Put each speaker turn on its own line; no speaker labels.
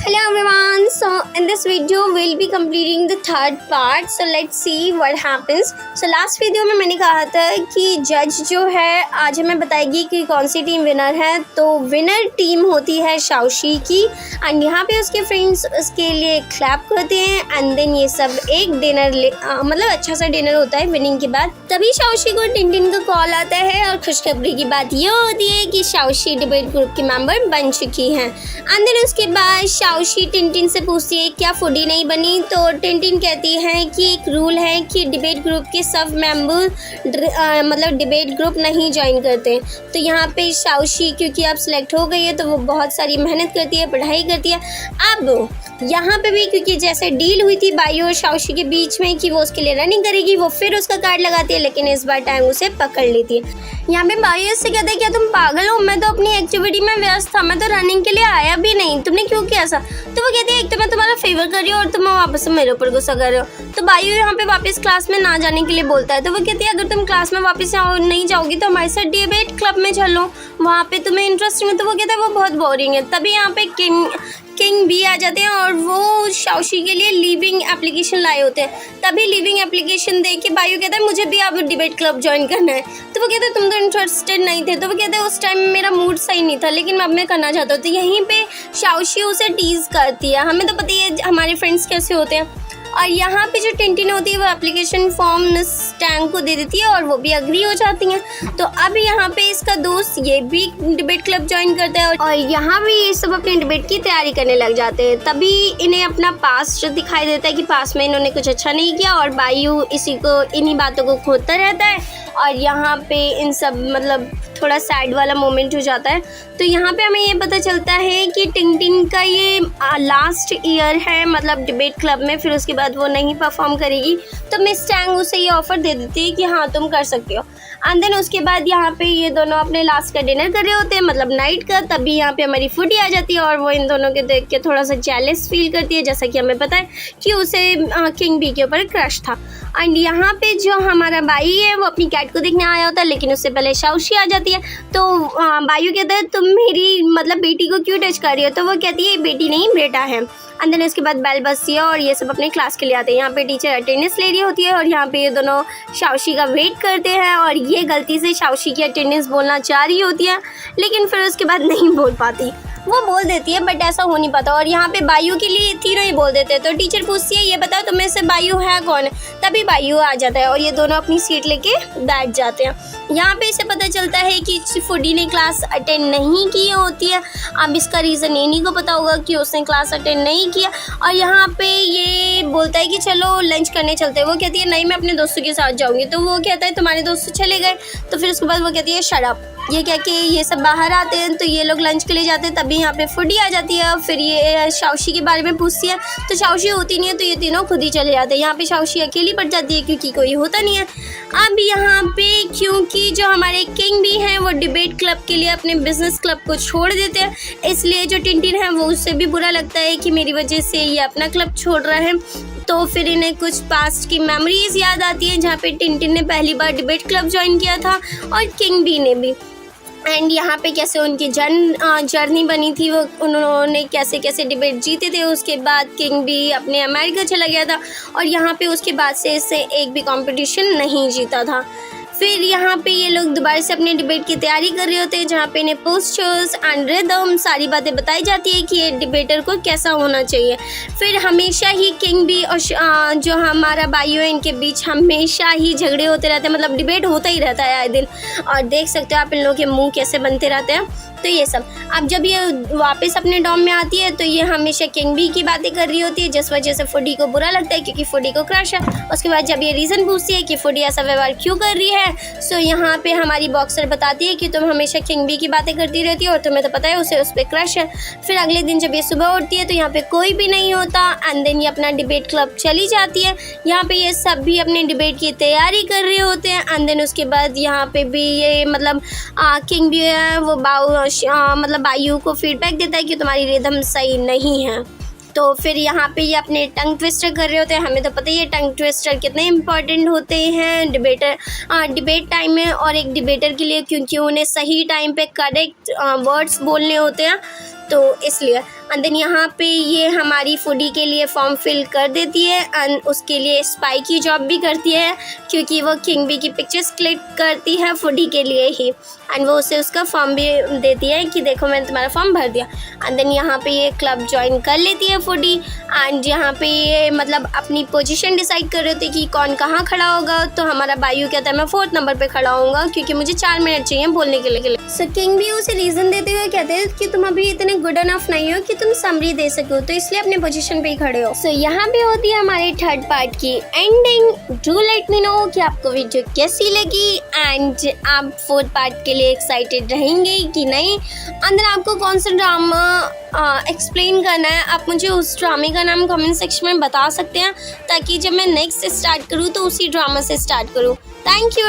Hello everyone, so in this video we'll be completing the third part, so let's see what happens. So last video में मैंने कहा था कि जज जो है आज हमें बताएगी कि कौन सी टीम विनर है। तो विनर टीम होती है शाओशी की एंड यहाँ पे उसके फ्रेंड्स उसके लिए क्लैप करते हैं एंड देन ये सब एक डिनर मतलब अच्छा सा डिनर होता है विनिंग के बाद। तभी शाओशी को टिनटिन का कॉल आता है और खुशखबरी की बात ये होती है कि शाओशी डिबेट ग्रुप की मेंबर बन चुकी हैं एंड देन उसके बाद शाओशी टिनटिन से पूछती है क्या फूडी नहीं बनी। तो टिनटिन कहती है कि एक रूल है कि डिबेट ग्रुप के सब मेंबर मतलब डिबेट ग्रुप नहीं ज्वाइन करते। तो यहाँ पे शाओशी क्योंकि अब सिलेक्ट हो गई है तो वो बहुत सारी मेहनत करती है, पढ़ाई करती है। अब यहाँ पे भी क्योंकि जैसे डील हुई थी बायू और शाओशी के बीच में कि वो उसके लिए रनिंग करेगी, वो फिर उसका कार्ड लगाती है, लेकिन इस बार टाइम उसे पकड़ लेती है। यहाँ पे बायू उससे कहते हैं क्या तुम पागल हो, मैं तो अपनी एक्टिविटी में व्यस्त था, मैं तो रनिंग के लिए आया भी नहीं, तुमने क्यों किया ऐसा। तो वो कहती है एक तो मैं तुम्हारा फेवर कर रही हूँ और तुम वापस मेरे ऊपर गुस्सा कर रहे हो। तो बायू यहाँ पे वापस क्लास में ना जाने के लिए बोलता है। तो वो कहती है अगर तुम क्लास में वापस नहीं जाओगी तो हमारे साथ डिबेट क्लब में चलो, वहाँ पे तुम्हें इंटरेस्ट में। तो वो कहता है वो बहुत बोरिंग है। तभी यहाँ पे किंग भी आ जाते हैं और वो शाओशी के लिए लीविंग एप्लीकेशन लाए होते हैं। तभी लीविंग एप्लीकेशन देख के बायू कहता है मुझे भी अब डिबेट क्लब ज्वाइन करना है। तो वो कहते हैं तुम तो इंटरेस्टेड नहीं थे। तो वो कहते हैं उस टाइम मेरा मूड सही नहीं था, लेकिन अब मैं करना चाहता हूँ। तो यहीं पे शाओशी उसे टीज करती है। हमें तो पता ही है हमारे फ्रेंड्स कैसे होते हैं। और यहाँ पे जो टिनटिन होती है वो एप्लीकेशन फॉर्म टैंक को दे देती है और वो भी अग्री हो जाती हैं। तो अब यहाँ पे इसका दोस्त ये भी डिबेट क्लब ज्वाइन करता है और यहाँ भी ये सब अपने डिबेट की तैयारी करने लग जाते हैं। तभी इन्हें अपना पास्ट दिखाई देता है कि पास्ट में इन्होंने कुछ अच्छा नहीं किया और बायू इन्हीं बातों को खोदता रहता है। और यहाँ पे इन सब मतलब थोड़ा सैड वाला मोमेंट हो जाता है। तो यहाँ पे हमें ये पता चलता है कि टिनटिन का ये लास्ट ईयर है मतलब डिबेट क्लब में, फिर उसके बाद वो नहीं परफॉर्म करेगी। तो मिस टैंग उसे ये ऑफ़र दे देती है कि हाँ तुम कर सकते हो। एंड देन उसके बाद यहाँ पे ये दोनों अपने लास्ट का डिनर कर रहे होते हैं मतलब नाइट का। तभी यहाँ पे हमारी फूडी आ जाती है और वो इन दोनों के देख के थोड़ा सा जेलस फील करती है, जैसा कि हमें पता है कि उसे किंग बी के ऊपर क्रश था। एंड यहाँ पे जो हमारा बाई है वो अपनी कैट को देखने आया होता है, लेकिन उससे पहले शाओशी आ जाती है। तो बायू कहता है तुम मेरी मतलब बेटी को क्यों टच कर रही हो। तो वो कहती है बेटी नहीं बेटा है। एंड देन उसके बाद बेल बजती है और ये सब अपने क्लास के लिए आते हैं। यहाँ पे टीचर अटेंडेंस ले रही होती है और यहाँ पे ये दोनों शाओशी का वेट करते हैं और ये गलती से शाओशी की अटेंडेंस बोलना चाह रही होती है, लेकिन फिर उसके बाद नहीं बोल पाती। वो बोल देती है बट ऐसा हो नहीं पाता और यहाँ पे बायू के लिए तीनों ही बोल देते हैं। तो टीचर पूछती है ये बताओ तुम्हें से बायू है कौन। तभी बायू आ जाता है और ये दोनों अपनी सीट लेके बैठ जाते हैं। यहाँ पे इसे पता चलता है कि फूडी ने क्लास अटेंड नहीं की होती है। अब इसका रीज़न इन्हीं को पता होगा कि उसने क्लास अटेंड नहीं किया। और यहाँ पे ये बोलता है कि चलो लंच करने चलते हैं। वो कहती है नहीं मैं अपने दोस्तों के साथ जाऊँगी। तो वो कहता है तुम्हारे दोस्त चले गए। तो फिर उसके बाद वो कहती है शट अप। ये कह के ये सब बाहर आते हैं तो ये लोग लंच के लिए जाते हैं। तभी यहाँ पे फूडी आ जाती है। फिर ये शाओशी के बारे में पूछती है तो शाओशी होती नहीं है तो ये तीनों खुद ही चले जाते हैं। यहाँ पे शाओशी अकेली पड़ जाती है क्योंकि कोई होता नहीं है। अब यहाँ पे क्योंकि जो हमारे किंग भी हैं वो डिबेट क्लब के लिए अपने बिजनेस क्लब को छोड़ देते हैं, इसलिए जो टिनटिन है वो उससे भी बुरा लगता है कि मेरी वजह से ये अपना क्लब छोड़ रहा है। तो फिर इन्हें कुछ पास्ट की मेमोरीज याद आती हैं जहाँ पे टिनटिन ने पहली बार डिबेट क्लब ज्वाइन किया था और किंग बी ने भी। एंड यहाँ पे कैसे उनकी जर्नी बनी थी, वो उन्होंने कैसे कैसे डिबेट जीते थे। उसके बाद किंग भी अपने अमेरिका चला गया था और यहाँ पे उसके बाद से इससे एक भी कंपटीशन नहीं जीता था। फिर यहाँ पे ये लोग दोबारा से अपने डिबेट की तैयारी कर रहे होते हैं जहाँ पे इन्हें पोस्चर्स एंड रिदम सारी बातें बताई जाती है कि ये डिबेटर को कैसा होना चाहिए। फिर हमेशा ही किंग भी और जो हमारा बायू है इनके बीच हमेशा ही झगड़े होते रहते हैं, मतलब डिबेट होता ही रहता है आए दिन। और देख सकते हो आप इन लोगों के मुंह कैसे बनते रहते हैं। तो ये सब अब जब ये वापस अपने डॉम में आती है तो ये हमेशा किंग बी की बातें कर रही होती है, जिस वजह से फूडी को बुरा लगता है क्योंकि फूडी को क्रश है। उसके बाद जब ये रीज़न पूछती है कि फूडी ऐसा व्यवहार क्यों कर रही है, सो यहाँ पे हमारी बॉक्सर बताती है कि तुम हमेशा किंग बी की बातें करती रहती हो और तुम्हें तो पता है उसे उस पर क्रश है। फिर अगले दिन जब ये सुबह उठती है तो यहाँ पे कोई भी नहीं होता एंड देन ये अपना डिबेट क्लब चली जाती है। यहाँ पे ये सब भी अपने डिबेट की तैयारी कर रहे होते हैं एंड देन उसके बाद यहाँ पे भी ये मतलब किंग भी है वो मतलब बायू को फीडबैक देता है कि तुम्हारी रिदम सही नहीं है। तो फिर यहाँ पे ये अपने टंग ट्विस्टर कर रहे होते हैं। हमें तो पता ही है टंग ट्विस्टर कितने इंपॉर्टेंट होते हैं डिबेट टाइम में और एक डिबेटर के लिए, क्योंकि उन्हें सही टाइम पे करेक्ट वर्ड्स बोलने होते हैं। तो इसलिए एंड देन यहाँ पे ये हमारी फूडी के लिए फॉर्म फिल कर देती है एंड उसके लिए स्पाई की जॉब भी करती है क्योंकि वो किंग बी की पिक्चर्स क्लिक करती है फूडी के लिए ही एंड वो उसे उसका फॉर्म भी देती है कि देखो मैंने तुम्हारा फॉर्म भर दिया। एंड देन यहाँ पे ये क्लब ज्वाइन कर लेती है फूडी एंड यहाँ पे ये मतलब अपनी पोजीशन डिसाइड कर रहे थे कि कौन कहाँ खड़ा होगा। तो हमारा बायू कहता है मैं 4th नंबर पे खड़ा होऊंगा क्योंकि मुझे 4 मिनट चाहिए बोलने के लिए। सो किंग भी उसे रीज़न देते हुए कहते हैं कि तुम अभी इतने गुड इनफ नहीं हो कि तुम समरी दे सको, तो इसलिए अपने पोजीशन पे ही खड़े हो। सो यहाँ पे होती है हमारी 3rd पार्ट की ending. Do let me know कि आपको वीडियो कैसी लगी एंड आप 4th पार्ट के लिए एक्साइटेड रहेंगे कि नहीं। अंदर आपको कौन सा ड्रामा एक्सप्लेन करना है आप मुझे उस ड्रामे का नाम कमेंट सेक्शन में बता सकते हैं ताकि जब मैं नेक्स्ट स्टार्ट करूँ तो उसी ड्रामा से स्टार्ट करूँ। Thank you.